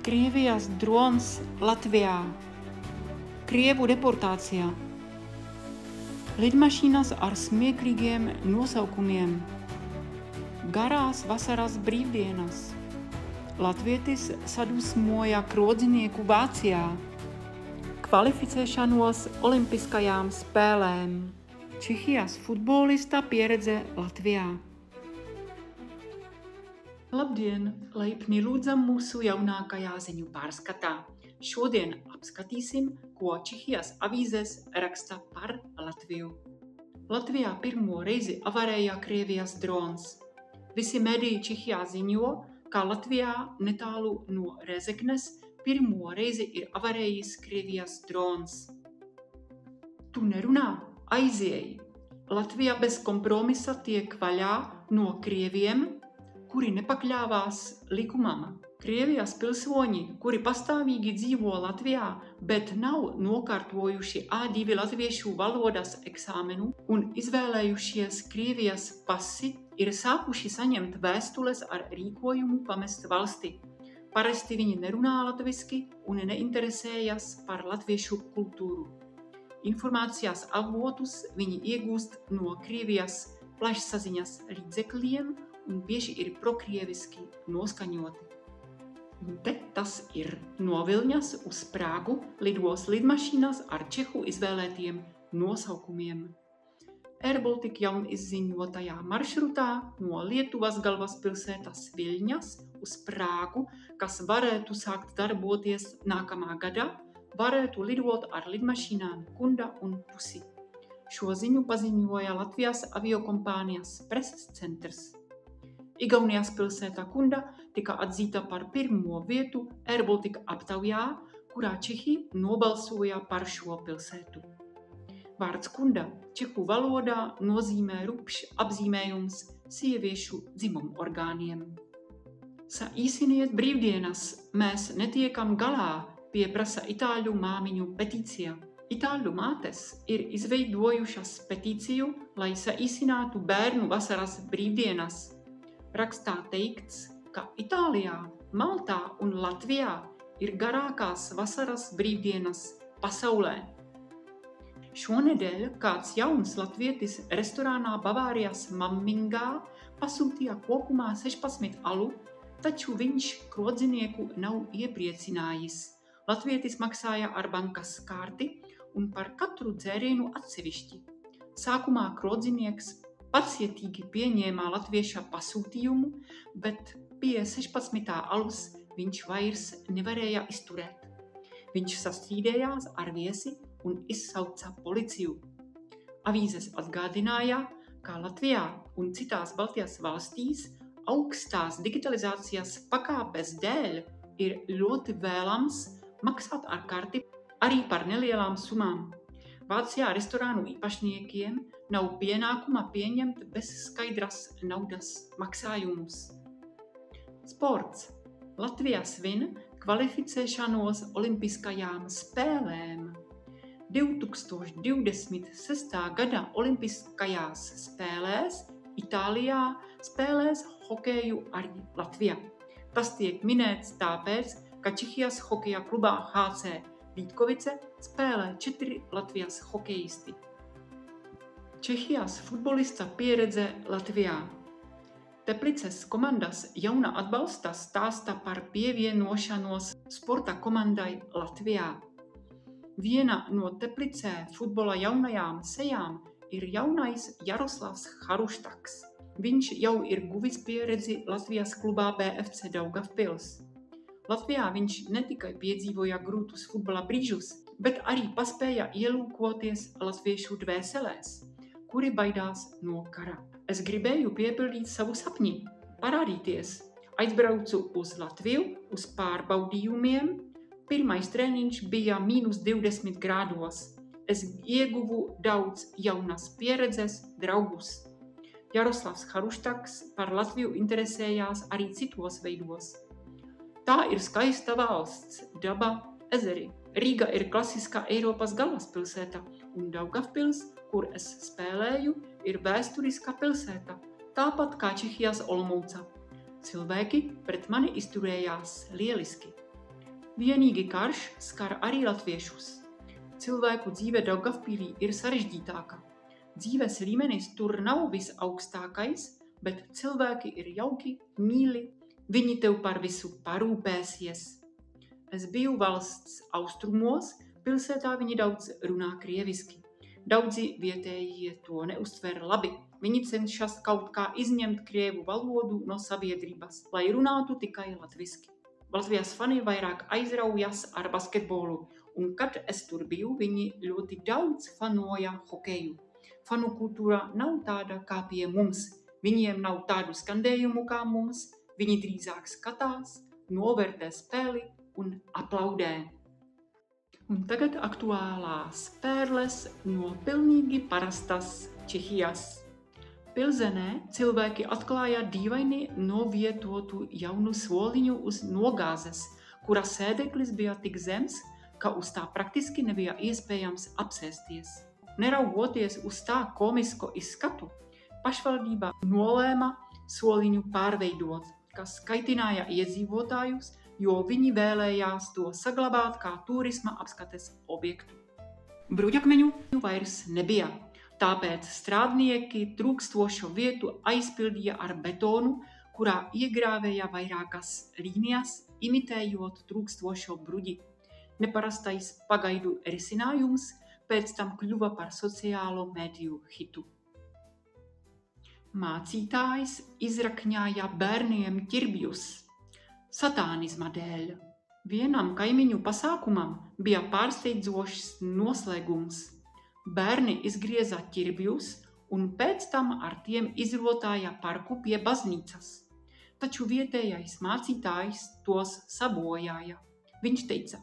Krievijas drons Latvijā. Krievu deportācija. Lidmašīnas ar smieklīgiem nosaukumiem. Garās vasaras brīvdienas. Latvietis sadusmoja krodzinieku Vācijā. Kvalificēšanos olimpiskajām spēlēm. Čehijas futbolista pieredze Latvijā. Labdien! Laipni lūdzam mūsu jaunākajā ziņu pārskatā. Šodien apskatīsim, ko Čehijas avīzēs raksta par Latviju. Latvijā pirmo reizi avarēja Krievijas drons. Visi mediji Čehijā ziņo, ka Latvijā netālu no Rezeknes pirmo reizi ir avarējis Krievijas drons. Tu nerunā, aizieji! Latvija bez kompromisa tiek vaļā no Krieviem, kuri nepakļāvās likumam. Krievijas pilsoņi, kuri pastāvīgi dzīvo Latvijā, bet nav nokārtojuši A2 latviešu valodas eksāmenu un izvēlējušies Krievijas pasi, ir sākuši saņemt vēstules ar rīkojumu pamest valsti. Parasti viņi nerunā latviski un neinteresējas par latviešu kultūru. Informācijas avotus viņi iegūst no Krievijas plašsaziņas līdzekļiem un bieži ir prokrieviski noskaņoti. Un te tas ir. No Viļņas uz Prāgu lidos lidmašīnas ar čehu izvēlētiem nosaukumiem. Air Baltic jaunizziņotajā maršrutā no Lietuvas galvaspilsētas Viļņas uz Prāgu, kas varētu sākt darboties nākamā gadā, varētu lidot ar lidmašīnām Kunda un Pusi. Šo ziņu paziņoja Latvijas aviokompānijas preses centrs. Igaunijas pilsēta Kunda tika atzīta par pirmo vietu Air Baltic aptaujā, kurā Čehi nobalsoja par šo pilsētu. Vārds Kunda čehu valodā nozīmē rupšs apzīmējums sieviešu dzimumorgāniem. Saīsiniet brīvdienas, mēs netiekam galā, pieprasa itāļu māmiņu petīcija. Itāļu mātes ir izveidojušas petīciju, lai saīsinātu bērnu vasaras brīvdienas. Rakstā teikts, ka Itālijā, Maltā un Latvijā ir garākās vasaras brīvdienas pasaulē. Šonedēļ kāds jauns latvietis restorānā Bavārijas Mammingā pasūtīja kopumā 16 alu, taču viņš krodzinieku nav iepriecinājis. Latvietis maksāja ar bankas karti un par katru dzērienu atsevišķi. Sākumā krodzinieks pacietīgi pieņēma latvieša pasūtījumu, bet pie 16. alus viņš vairs nevarēja izturēt. Viņš sastrīdējās ar viesi un izsauca policiju. Avīzes atgādināja, ka Latvijā un citās Baltijas valstīs augstās digitalizācijas pakāpes dēļ ir ļoti vēlams maksāt ar karti arī par nelielām summām. Vācijā restorānu īpašniekiem nav pienākuma pieņemt bez skaidras naudas maksājumus. Sports. Latvija svin kvalificēšanos olimpiskajām spēlēm. 2026. gada olimpiskajās spēlēs Itālijā spēlēs hokeju arī Latvija. Tas tiek minēts tāpēc, ka Čehijas hokeja klubā HC Vítkovice spēlē 4 Latvijas hokejisti. Čehijas futbolista pieredze Latvijā. Teplices komandas jauna atbalsta stāsta par pievienošanos sporta komandai Latvijā. Viena no Teplicē futbola jaunajām sejām ir jaunais Jaroslavs Haruštaks. Viņš jau ir guvis pieredzi Latvijas klubā BFC Daugavpils. Latvijā viņš ne tikai piedzīvoja grūtus futbola brīžus, bet arī paspēja ielūkoties latviešu dvēselēs, kuri baidās no kara. Es gribēju piepildīt savu sapni, parādīties. Aizbraucu uz Latviju, uz pārbaudījumiem. Pirmais treniņš bija -20 grādos. Es ieguvu daudz jaunas pieredzes, draugus. Jaroslavs Haruštaks par Latviju interesējās arī citos veidos. Tā ir skaista valsts, daba, ezeri. Rīga ir klasiskā Eiropas galvaspilsēta, un Daugavpils, kur es spēlēju, ir vēsturiska pilsēta, tāpat kā Čehijas Olomouca. Cilvēki pret mani izturējās lieliski. Vienīgi karš skar arī latviešus. Cilvēku dzīve Daugavpilī ir sarežģītāka. Dzīves līmenis tur nav visaugstākais, bet cilvēki ir jauki, mīļi, viņi tev par visu parūpēsies. Es biju valsts austrumos, pilsētā viņi daudz runā krieviski. Daudzi vietējie to neuztver labi. Viņi cenšas kaut kā izņemt krievu valodu no sabiedrības, lai runātu tikai latviski. Latvijas fani vairāk aizraujas ar basketbolu, un kad es tur biju, viņi ļoti daudz fanoja hokeju. Fanu kultūra nav tāda kā pie mums. Viņiem nav tādu skandējumu kā mums, viņi drīzāk skatās, novērtē spēli un aplaudē. Un tagad aktuālās pērles no pilnīgi parastas Čehijas. Pilzenē cilvēki atklāja dīvaini novietotu jaunu soliņu uz nogāzes, kura sēdeklis bija tik zems, ka uz tā praktiski nebija iespējams apsēsties. Neraugoties uz tā komisko izskatu, pašvaldība nolēma soliņu pārveidot, kas kaitināja iedzīvotājus, jo viņi vēlējās to saglabāt kā turisma apskates objektu. Bruģakmeņu vairs nebija, tāpēc strādnieki trūkstošo vietu aizpildīja ar betonu, kurā iegrāvēja vairākas līnijas, imitējot trūkstošo bruģi. Neparastais pagaidu risinājums pēc tam kļuva par sociālo mediju hitu. Mācītājs izrakņāja bērniem ķirbjus satānisma dēļ. Vienam kaimiņu pasākumam bija pārsteidzošs noslēgums. Bērni izgrieza ķirbjus un pēc tam ar tiem izrotāja parku pie baznīcas. Taču vietējais mācītājs tos sabojāja. Viņš teica: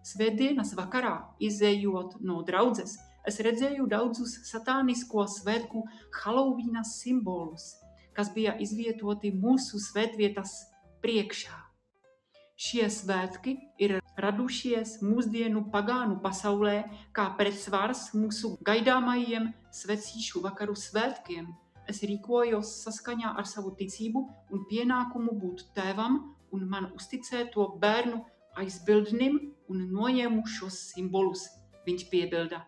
svētdienas vakarā, izejot no draudzes, es redzēju daudzus satānisko svētku Halovīna simbolus, kas bija izvietoti mūsu svētvietas priekšā. Šie svētki ir radušies mūsdienu pagānu pasaulē kā pretsvars mūsu gaidāmajiem svecīšu vakaru svētkiem. Es rīkojos saskaņā ar savu ticību un pienākumu būt tēvam un man uzticēto bērnu aizbildnim un noņēmu šos simbolus, viņš piebilda.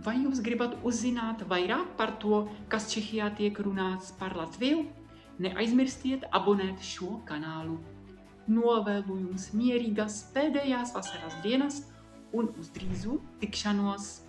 Vai jūs gribat uzzināt vairāk par to, kas Čehijā tiek runāts par Latviju? Neaizmirstiet abonēt šo kanālu. Novēlu jums mierīgas pēdējās vasaras dienas un uz drīzu tikšanos!